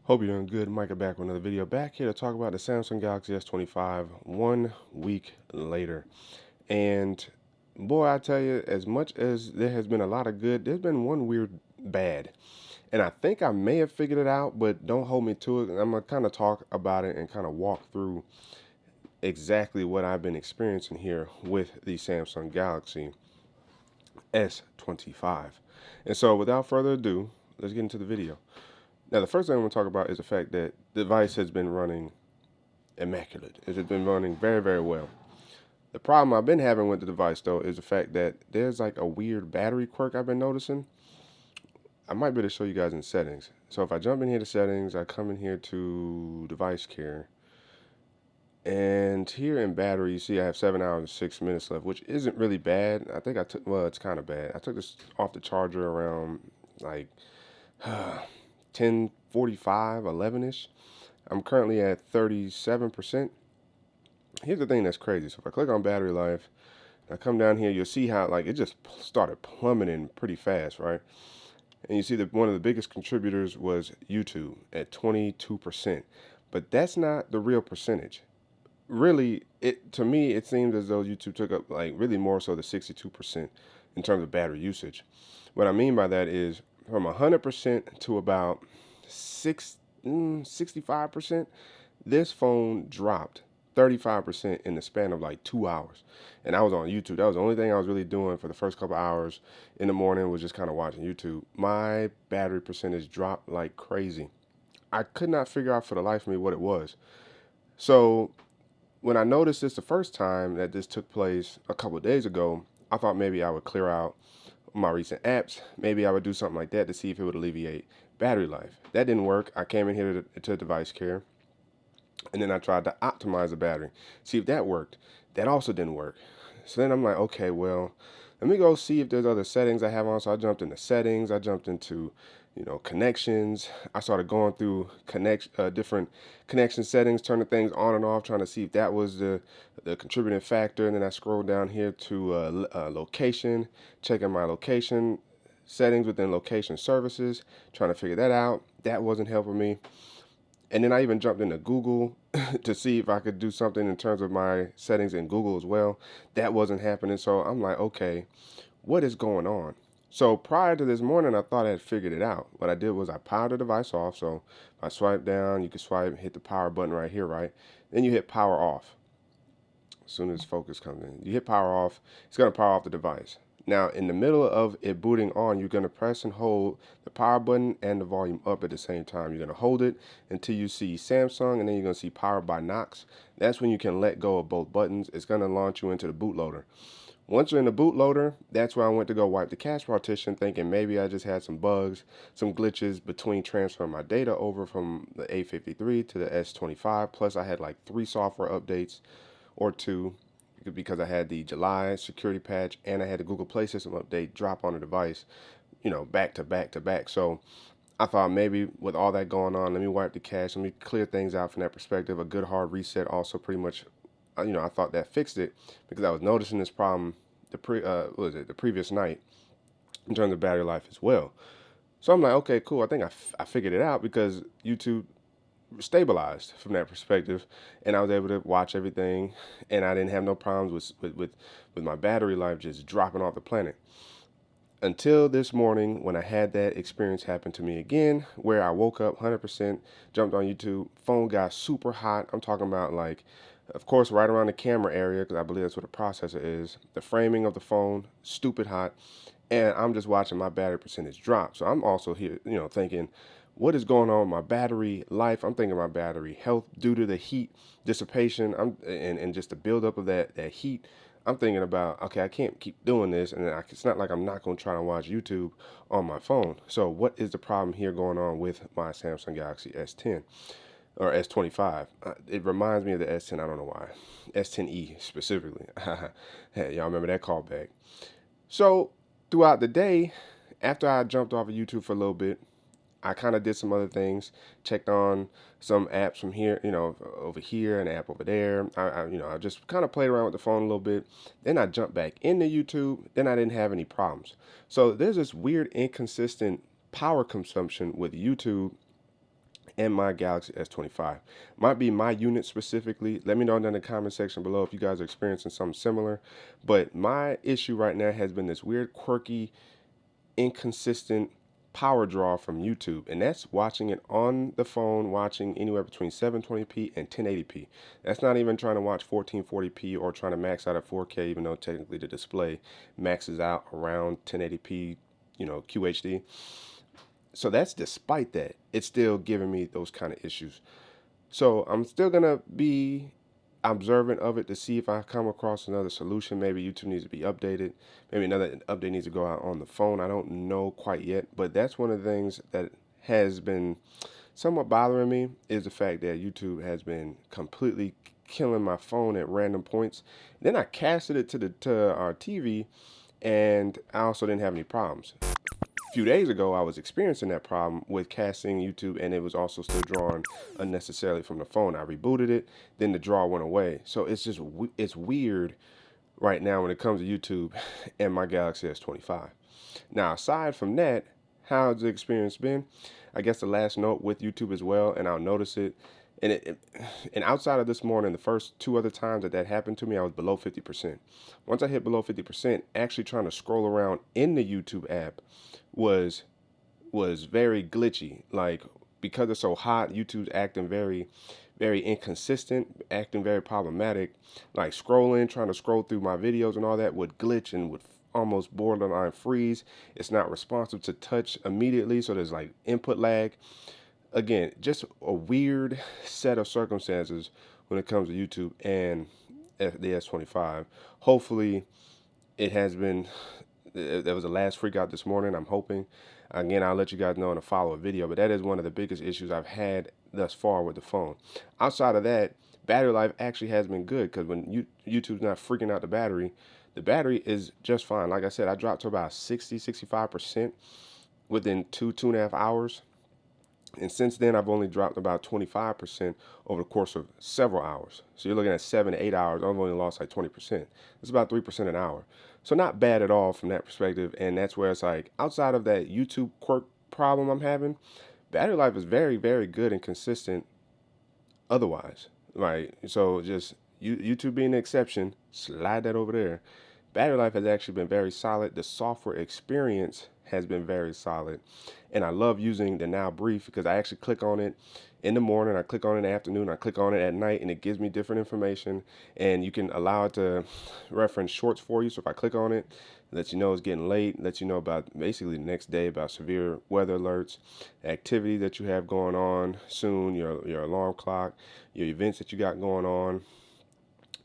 Hope you're doing good. Micah back with another video. Back here to talk about the Samsung Galaxy S25 1 week later. And boy, I tell you, as much as there has been a lot of good, there's been one weird bad. And I think I may have figured it out, but don't hold me to it. I'm going to kind of talk about it and kind of walk through exactly what I've been experiencing here with the Samsung Galaxy S25. And so without further ado, let's get into the video. Now, the first thing I'm going to talk about is the fact that the device has been running immaculate. It has been running very, very well. The problem I've been having with the device, though, is the fact that there's like a weird battery quirk I've been noticing. I might be able to show you guys in settings. So if I jump in here to settings, I come in here to device care. And here in battery, you see I have 7 hours and 6 minutes left, which isn't really bad. I think well, it's kind of bad. I took this off the charger around like 10:45, 11ish. I'm currently at 37%. Here's the thing that's crazy. So if I click on battery life, I come down here, you'll see how like it just started plummeting pretty fast, right? And you see that one of the biggest contributors was YouTube at 22%. But that's not the real percentage. Really, it to me it seems as though YouTube took up like really more so the 62% in terms of battery usage. What I mean by that is from 100% to about 65%, this phone dropped 35% in the span of like 2 hours. And I was on YouTube. That was the only thing I was really doing for the first couple hours in the morning was just kind of watching YouTube. My battery percentage dropped like crazy. I could not figure out for the life of me what it was. So when I noticed this the first time that this took place a couple of days ago, I thought maybe I would clear out my recent apps. Maybe I would do something like that to see if it would alleviate battery life. That didn't work. I came in here to device care, and then I tried to optimize the battery, see if that worked. That also didn't work. So then I'm like, okay, well, let me go see if there's other settings I have on. So I jumped into settings. I jumped into, connections. I started going through different connection settings, turning things on and off, trying to see if that was the contributing factor. And then I scrolled down here to location, checking my location settings within location services, trying to figure that out. That wasn't helping me. And then I even jumped into Google to see if I could do something in terms of my settings in Google as well. That wasn't happening. So I'm like, okay, what is going on? So prior to this morning, I thought I had figured it out. What I did was I powered the device off. So if I swipe down, you can swipe, hit the power button right here, right? Then you hit power off. As soon as focus comes in, you hit power off, it's going to power off the device. Now, in the middle of it booting on, you're going to press and hold the power button and the volume up at the same time. You're going to hold it until you see Samsung, and then you're going to see powered by Knox. That's when you can let go of both buttons. It's going to launch you into the bootloader. Once you're in the bootloader, that's where I went to go wipe the cache partition, thinking maybe I just had some bugs, some glitches between transferring my data over from the A53 to the S25. Plus, I had like 3 software updates or 2 because I had the July security patch and I had the Google Play System update drop on the device, back to back to back. So I thought maybe with all that going on, let me wipe the cache, let me clear things out from that perspective. A good hard reset also pretty much, I thought that fixed it because I was noticing this problem the previous night in terms of battery life as well. So I'm like, okay, cool. I think I figured it out because YouTube stabilized from that perspective, and I was able to watch everything, and I didn't have no problems with my battery life just dropping off the planet. Until this morning when I had that experience happen to me again, where I woke up 100%, jumped on YouTube, phone got super hot. I'm talking about like, of course, right around the camera area, because I believe that's what a processor is. The framing of the phone, stupid hot. And I'm just watching my battery percentage drop. So I'm also here, thinking, what is going on with my battery life? I'm thinking my battery health due to the heat dissipation and just the buildup of that heat. I'm thinking about, okay, I can't keep doing this, and it's not like I'm not going to try to watch YouTube on my phone. So what is the problem here going on with my Samsung Galaxy S10 or S25? It reminds me of the S10. I don't know why. S10e specifically. Hey, y'all remember that callback? So throughout the day, after I jumped off of YouTube for a little bit, I kind of did some other things, checked on some apps from here, over here, an app over there. I just kind of played around with the phone a little bit. Then I jumped back into YouTube. Then I didn't have any problems. So there's this weird inconsistent power consumption with YouTube and my Galaxy S25. Might be my unit specifically. Let me know down in the comment section below if you guys are experiencing something similar. But my issue right now has been this weird, quirky, inconsistent power draw from YouTube, and that's watching it on the phone, watching anywhere between 720p and 1080p. That's not even trying to watch 1440p or trying to max out at 4K, even though technically the display maxes out around 1080p, QHD. So that's despite that, it's still giving me those kind of issues. So I'm still gonna be observant of it to see if I come across another solution. Maybe YouTube needs to be updated. Maybe another update needs to go out on the phone. I don't know quite yet, but that's one of the things that has been somewhat bothering me is the fact that YouTube has been completely killing my phone at random points. Then I casted it to our TV, and I also didn't have any problems. A few days ago, I was experiencing that problem with casting YouTube, and it was also still drawing unnecessarily from the phone. I rebooted it, then the draw went away. So it's weird right now when it comes to YouTube and my Galaxy S25. Now, aside from that, how's the experience been? I guess the last note with YouTube as well, and I'll notice it. And outside of this morning, the first two other times that happened to me, I was below 50%. Once I hit below 50%, actually trying to scroll around in the YouTube app was was very glitchy. Like, because it's so hot, YouTube's acting very inconsistent, acting very problematic. Like trying to scroll through my videos and all that would glitch and would almost borderline freeze. It's not responsive to touch immediately, so there's like input lag. Again, just a weird set of circumstances when it comes to YouTube and the S25. Hopefully, it has been. There was a last freak out this morning. I'm hoping. Again, I'll let you guys know in a follow-up video, but that is one of the biggest issues I've had thus far with the phone. Outside of that, battery life actually has been good because when YouTube's not freaking out the battery is just fine. Like I said, I dropped to about 65% within 2.5 hours. And since then, I've only dropped about 25% over the course of several hours. So you're looking at 7 to 8 hours. I've only lost like 20%. It's about 3% an hour. So not bad at all from that perspective. And that's where it's like, outside of that YouTube quirk problem I'm having, battery life is very, very good and consistent otherwise. Right. So just YouTube being the exception, slide that over there. Battery life has actually been very solid. The software experience has been very solid. And I love using the Now Brief because I actually click on it in the morning, I click on it in the afternoon, I click on it at night, and it gives me different information. And you can allow it to reference shorts for you. So if I click on it, it lets you know it's getting late, lets you know about basically the next day, about severe weather alerts, activity that you have going on soon, your alarm clock, your events that you got going on,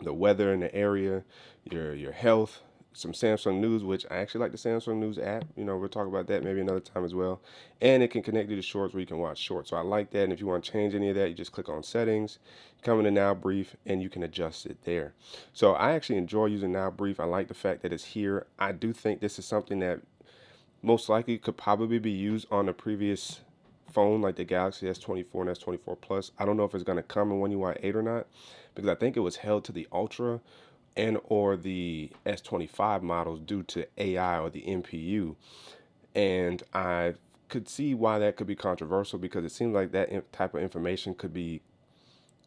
the weather in the area, your health, some Samsung News, which I actually like the Samsung News app. We'll talk about that maybe another time as well. And it can connect you to shorts where you can watch shorts. So I like that. And if you want to change any of that, you just click on settings, come into Now Brief, and you can adjust it there. So I actually enjoy using Now Brief. I like the fact that it's here. I do think this is something that most likely could probably be used on the previous phone, like the Galaxy S24 and S24 Plus. I don't know if it's going to come in One UI 8 or not, because I think it was held to the Ultra and or the S25 models due to AI or the NPU. And I could see why that could be controversial, because it seems like that type of information could be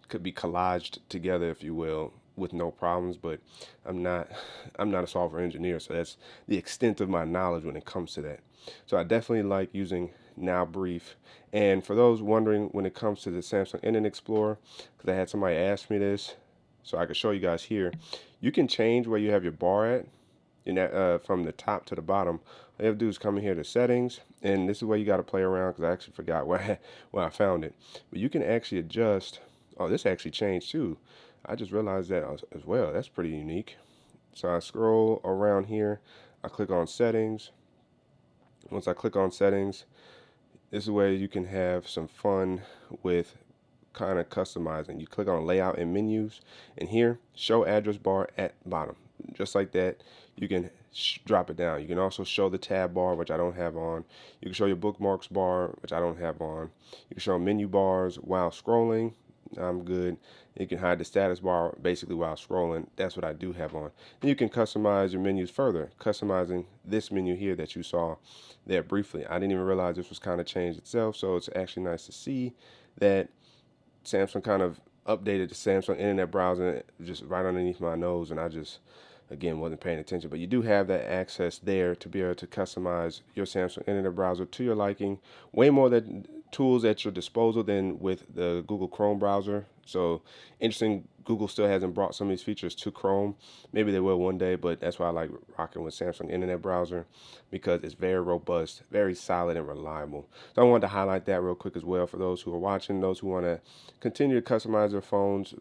collaged together, if you will, with no problems. But I'm not a software engineer, so that's the extent of my knowledge when it comes to that. So I definitely like using Now Brief. And for those wondering, when it comes to the Samsung Internet Explorer, because I had somebody ask me this, so I can show you guys here, you can change where you have your bar at, in that, from the top to the bottom. All you have to do is come in here to settings, and this is where you got to play around, because I actually forgot where I found it. But you can actually adjust. Oh, this actually changed too. I just realized that as well. That's pretty unique. So I scroll around here. I click on settings. Once I click on settings, this is where you can have some fun with kind of customizing. You click on layout and menus, and here, show address bar at bottom. Just like that, you can drop it down. You can also show the tab bar, which I don't have on. You can show your bookmarks bar, which I don't have on. You can show menu bars while scrolling. I'm good. You can hide the status bar basically while scrolling. That's what I do have on. And you can customize your menus further, customizing this menu here that you saw there briefly. I didn't even realize this was kind of changed itself, so it's actually nice to see that Samsung kind of updated the Samsung Internet browser just right underneath my nose, and I just, again, wasn't paying attention. But you do have that access there to be able to customize your Samsung Internet browser to your liking. Way more that tools at your disposal than with the Google Chrome browser. So interesting, Google still hasn't brought some of these features to Chrome. Maybe they will one day, but that's why I like rocking with Samsung Internet browser because it's very robust, very solid, and reliable. So I wanted to highlight that real quick as well for those who are watching, those who want to continue to customize their phones,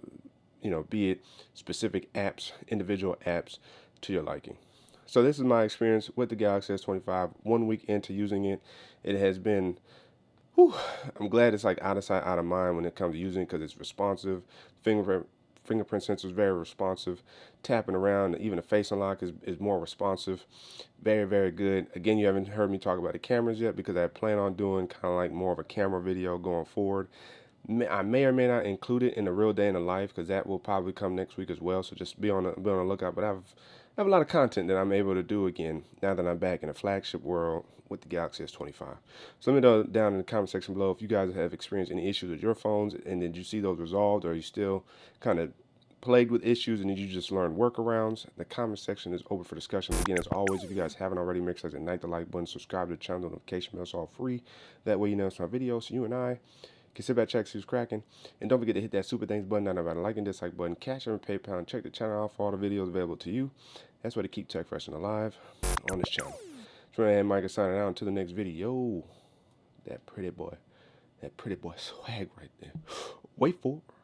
be it specific apps, individual apps to your liking. So this is my experience with the Galaxy S25. 1 week into using it, it has been, whew, I'm glad it's like out of sight, out of mind when it comes to using it because it's responsive. Fingerprint sensor is very responsive. Tapping around, even the face unlock is more responsive. Very, very good. Again, you haven't heard me talk about the cameras yet because I plan on doing kind of like more of a camera video going forward. I may or may not include it in the real day in the life because that will probably come next week as well. So just be on the lookout. But I have a lot of content that I'm able to do again now that I'm back in the flagship world with the Galaxy S25. So let me know down in the comment section below if you guys have experienced any issues with your phones and did you see those resolved, or are you still kind of plagued with issues and did you just learn workarounds? The comment section is open for discussion. Again, as always, if you guys haven't already, make sure to ignite the like button, subscribe to the channel, notification bell, it's all free. That way you know it's my videos. So you and I can sit back, check, see who's cracking. And don't forget to hit that super thanks button down there by the like and dislike button. Cash and PayPal, and check the channel out for all the videos available to you. That's way to keep tech fresh and alive on this channel. It's your man Micah signing out until the next video. That pretty boy swag right there. Wait for it.